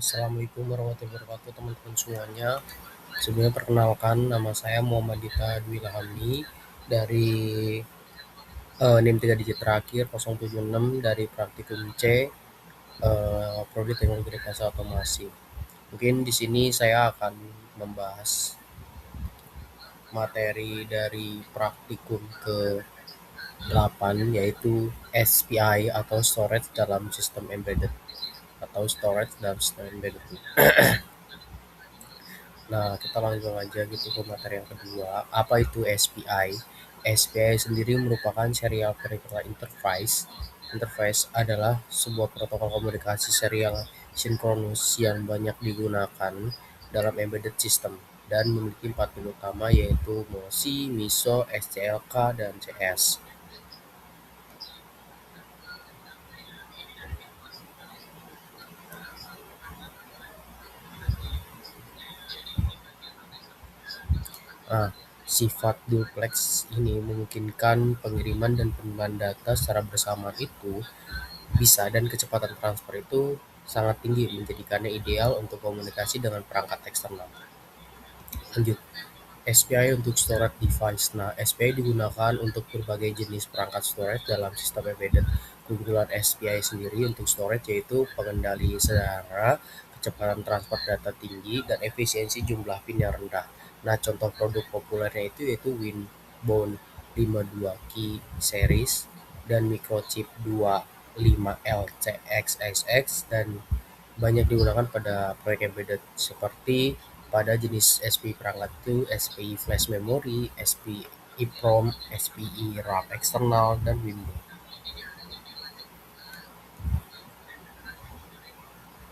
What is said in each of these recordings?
Assalamualaikum warahmatullahi wabarakatuh teman-teman semuanya. Sebelumnya perkenalkan nama saya Muhammad Dita Dwi Ilhami dari NIM 3 digit terakhir 076 dari Praktikum C Prodi Teknologi Rekayasa Otomasi. Mungkin di sini saya akan membahas materi dari praktikum ke 8 yaitu SPI atau Storage dalam Sistem Embedded atau Storage dalam Sistem Embedded. Nah, kita langsung aja gitu ke materi yang kedua. Apa itu SPI? SPI sendiri merupakan Serial Peripheral Interface. Interface adalah sebuah protokol komunikasi serial sinkronus yang banyak digunakan dalam embedded system dan memiliki 4 pin utama yaitu MOSI, MISO, SCLK, dan CS. Nah, sifat duplex ini memungkinkan pengiriman dan penerimaan data secara bersamaan itu bisa dan kecepatan transfer itu sangat tinggi menjadikannya ideal untuk komunikasi dengan perangkat eksternal. Lanjut, SPI untuk storage device. Nah, SPI digunakan untuk berbagai jenis perangkat storage dalam sistem embedded. Keunggulan SPI sendiri untuk storage yaitu pengendali secara kecepatan transfer data tinggi dan efisiensi jumlah pin yang rendah. Nah, contoh produk populernya itu yaitu Winbond 52 Key Series dan Microchip 25LCXXX dan banyak digunakan pada proyek embedded seperti pada jenis SPI perangkat itu SPI flash memory, SPI EEPROM, SPI RAM eksternal, dan Windows.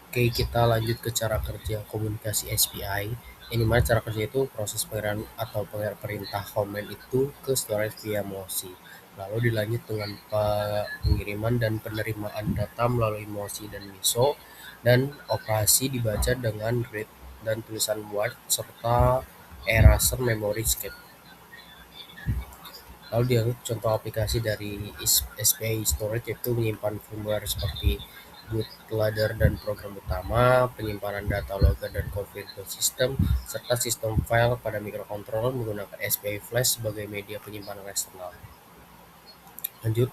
Oke, kita lanjut ke cara kerja komunikasi SPI. Ini mana cara kerja itu proses pengiriman atau perintah komen itu ke storage via MOSI. Lalu dilanjut dengan pengiriman dan penerimaan data melalui MOSI dan MISO dan operasi dibaca dengan read dan tulisan word serta eraser memory skip. Lalu dia contoh aplikasi dari SPI Storage yaitu menyimpan firmware seperti bootloader dan program utama, penyimpanan data logger dan configurasi sistem, serta sistem file pada microcontroller menggunakan SPI Flash sebagai media penyimpanan eksternal. Lanjut,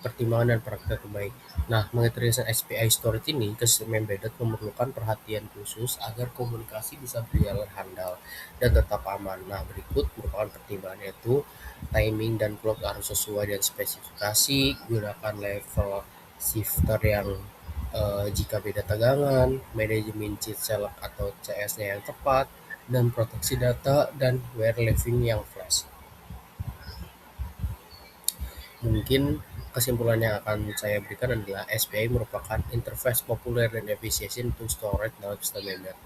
pertimbangan dan praktek terbaik. Nah, mengintegrasikan SPI storage ini ke sistem embedded memerlukan perhatian khusus agar komunikasi bisa berjalan handal dan tetap aman. Nah, berikut merupakan pertimbangan yaitu timing dan clock harus sesuai dengan spesifikasi, gunakan level shifter yang jika beda tegangan, manajemen cheat select atau CS-nya yang tepat, dan proteksi data dan wear leaving yang flash. Mungkin kesimpulan yang akan saya berikan adalah SPI merupakan interface populer dan efisien untuk storage dalam sistem embedded.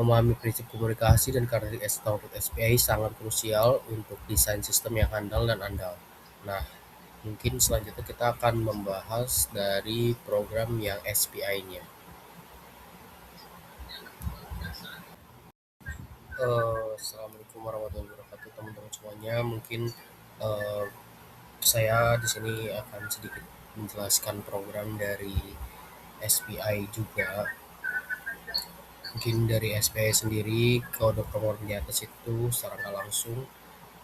Memahami prinsip komunikasi dan karakteristik output SPI sangat krusial untuk desain sistem yang handal dan andal. Nah, mungkin selanjutnya kita akan membahas dari program yang SPI-nya. Assalamualaikum warahmatullahi wabarakatuh teman-teman semuanya. Mungkin uh, saya di sini akan sedikit menjelaskan program dari SPI juga. Mungkin dari SPI sendiri kode program di atas itu secara nggak langsung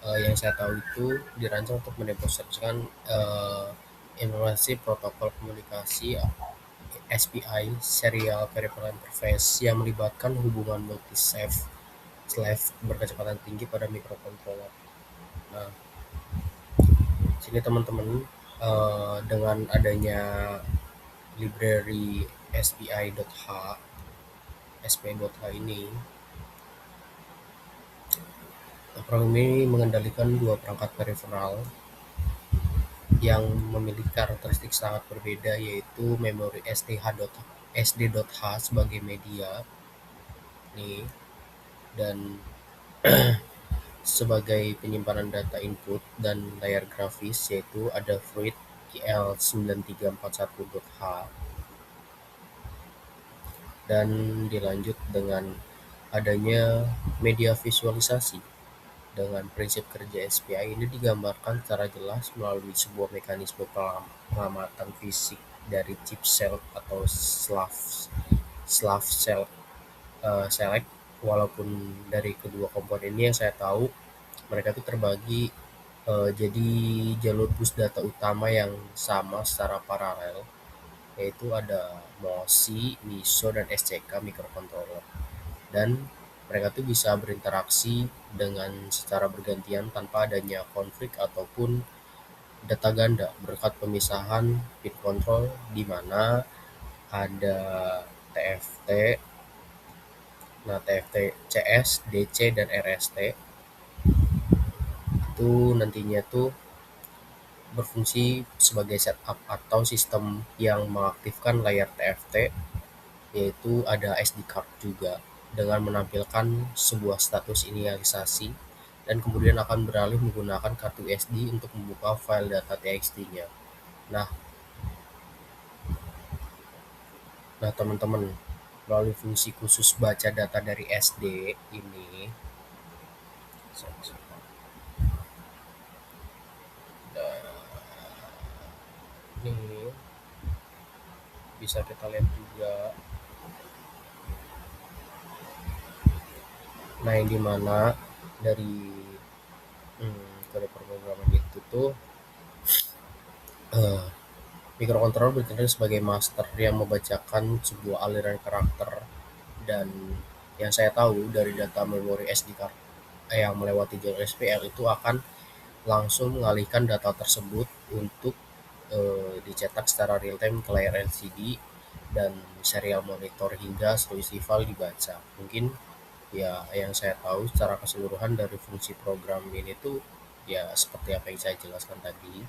yang saya tahu itu dirancang untuk mendemonstrasikan informasi protokol komunikasi SPI Serial Peripheral Interface yang melibatkan hubungan multi slave berkecepatan tinggi pada microcontroller. Nah, sini teman-teman dengan adanya library SPI.h ini program ini mengendalikan dua perangkat periferal yang memiliki karakteristik sangat berbeda yaitu memori SD.h sebagai media nih dan sebagai penyimpanan data input dan layar grafis yaitu ada Fluid GL9341.h dan dilanjut dengan adanya media visualisasi. Dengan prinsip kerja SPI ini digambarkan secara jelas melalui sebuah mekanisme pengamatan fisik dari chip cell atau slave Slav Select. Walaupun dari kedua komponen ini yang saya tahu mereka itu terbagi jadi jalur bus data utama yang sama secara paralel, yaitu ada MOSI, MISO, dan SCK microcontroller. Dan mereka tuh bisa berinteraksi dengan secara bergantian tanpa adanya konflik ataupun data ganda berkat pemisahan pin control di mana ada TFT. Nah, TFT CS, DC, dan RST itu nantinya tuh berfungsi sebagai setup atau sistem yang mengaktifkan layar TFT, yaitu ada SD card juga dengan menampilkan sebuah status inisialisasi dan kemudian akan beralih menggunakan kartu SD untuk membuka file data TXT-nya. Nah, teman-teman, melalui fungsi khusus baca data dari SD ini, ini bisa kita lihat juga. Nah, yang dimana dari kode pemrograman itu tuh eh, microcontroller bertindak sebagai master yang membacakan sebuah aliran karakter, dan yang saya tahu dari data memori SD card yang melewati jalur SPL itu akan langsung mengalihkan data tersebut untuk dicetak secara real time ke layar LCD dan serial monitor hingga seluruh file dibaca. Mungkin ya yang saya tahu secara keseluruhan dari fungsi program ini tuh ya seperti apa yang saya jelaskan tadi,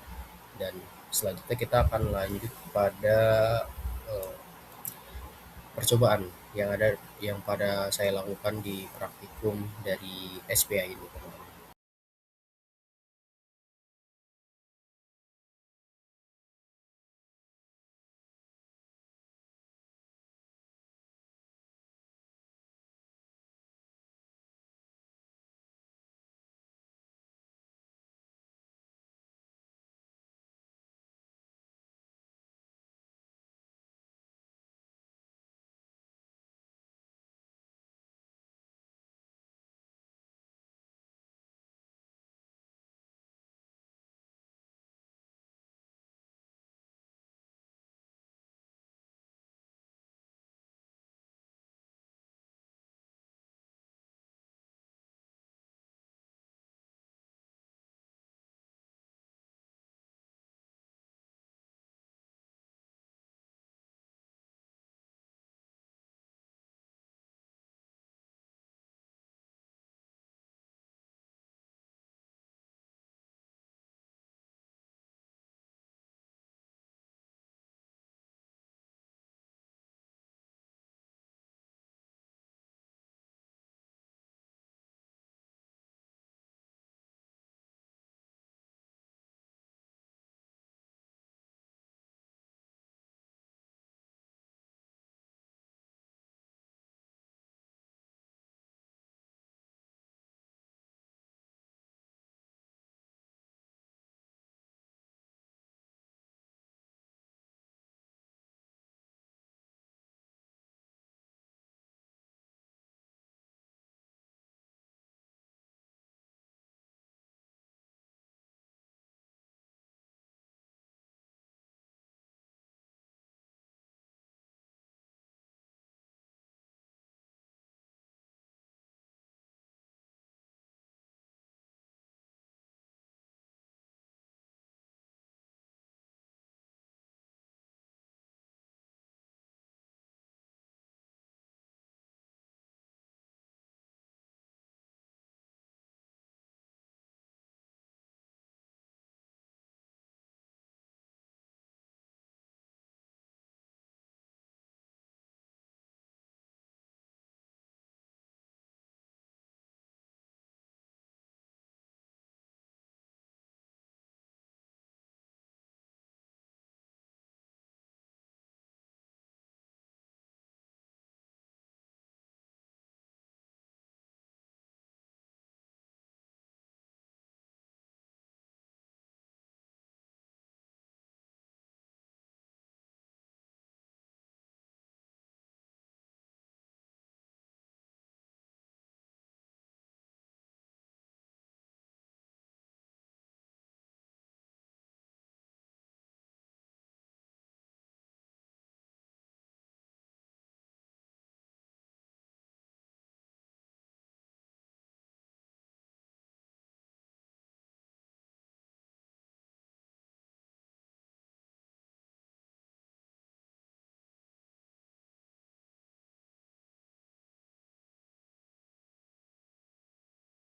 dan selanjutnya kita akan lanjut pada eh, percobaan yang pada saya lakukan di praktikum dari SPA ini, teman-teman.